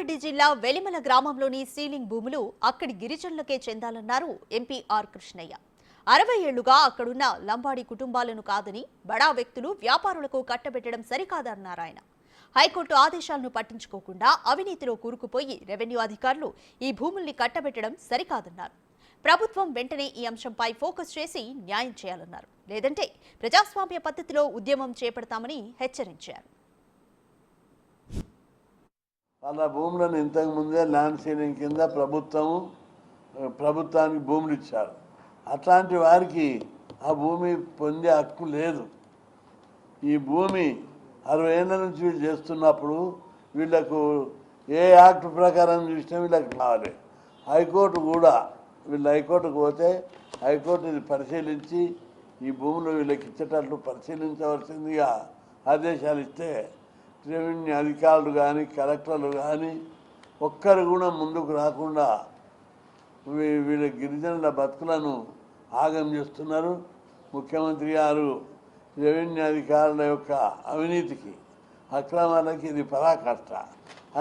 రెడ్డి జిల్లా వెలిమల గ్రామంలోని సీలింగ్ భూములు అక్కడి గిరిజనులకే చెందాలన్నారు ఎంపీ ఆర్ కృష్ణయ్య. 60 ఏళ్లుగా అక్కడున్న లంబాడి కుటుంబాలను కాదని బడా వ్యక్తులు వ్యాపారులకు కట్టబెట్టడం సరికాదన్నారు ఆయన. హైకోర్టు ఆదేశాలను పట్టించుకోకుండా అవినీతిలో కూరుకుపోయి రెవెన్యూ అధికారులు ఈ భూముల్ని కట్టబెట్టడం సరికాదన్నారు. ప్రభుత్వం వెంటనే ఈ అంశంపై ఫోకస్ చేసి న్యాయం చేయాలన్నారు. లేదంటే ప్రజాస్వామ్య పద్ధతిలో ఉద్యమం చేపడతామని హెచ్చరించారు. వాళ్ళ భూములను ఇంతకుముందే ల్యాండ్ సీలింగ్ కింద ప్రభుత్వానికి భూములు ఇచ్చారు. అట్లాంటి వారికి ఆ భూమి పొందే హక్కు లేదు. ఈ భూమి 60 ఏళ్ళ నుంచి వీళ్ళు చేస్తున్నప్పుడు వీళ్లకు ఏ యాక్ట్ ప్రకారం చూసినా వీళ్ళకి కావాలి. హైకోర్టు కూడా వీళ్ళు హైకోర్టుకు పోతే హైకోర్టు ఇది పరిశీలించి ఈ భూములు వీళ్ళకి ఇచ్చేటట్లు పరిశీలించవలసిందిగా ఆదేశాలు ఇస్తే రెవెన్యూ అధికారులు కానీ కలెక్టర్లు కానీ ఒక్కరు కూడా ముందుకు రాకుండా వీళ్ళ గిరిజనుల బతుకులను ఆగం చేస్తున్నారు. ముఖ్యమంత్రి గారు రెవెన్యూ అధికారుల యొక్క అవినీతికి అక్రమాలకి ఇది పరాకాష్ట.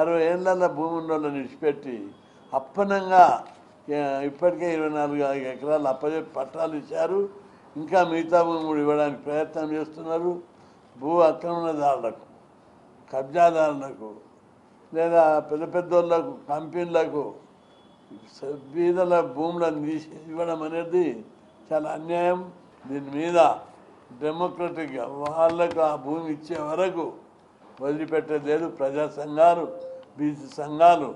60 ఏళ్ళ భూముల్లో విడిచిపెట్టి అప్పనంగా ఇప్పటికే 24 ఎకరాలు అప్పచెప్పి పట్టాలు ఇచ్చారు. ఇంకా మిగతా భూములు ఇవ్వడానికి ప్రయత్నం చేస్తున్నారు. భూ ఆక్రమణదారులకు, కబ్జాదారులకు, లేదా పెద్ద పెద్దోళ్లకు, కంపెనీలకు బీదల భూములను తీసి ఇవ్వడం అనేది చాలా అన్యాయం. దీని మీద డెమోక్రటిక్గా వాళ్ళకు ఆ భూమి ఇచ్చే వరకు వదిలిపెట్టలేదు. ప్రజా సంఘాలు, బీసీ సంఘాలు,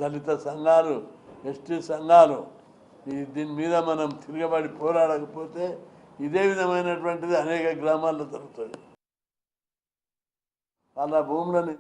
దళిత సంఘాలు, ఎస్టీ సంఘాలు దీని మీద మనం తిరగబడి పోరాడకపోతే ఇదే విధమైనటువంటిది అనేక గ్రామాల్లో జరుగుతుంది. వాళ్ళ భూములని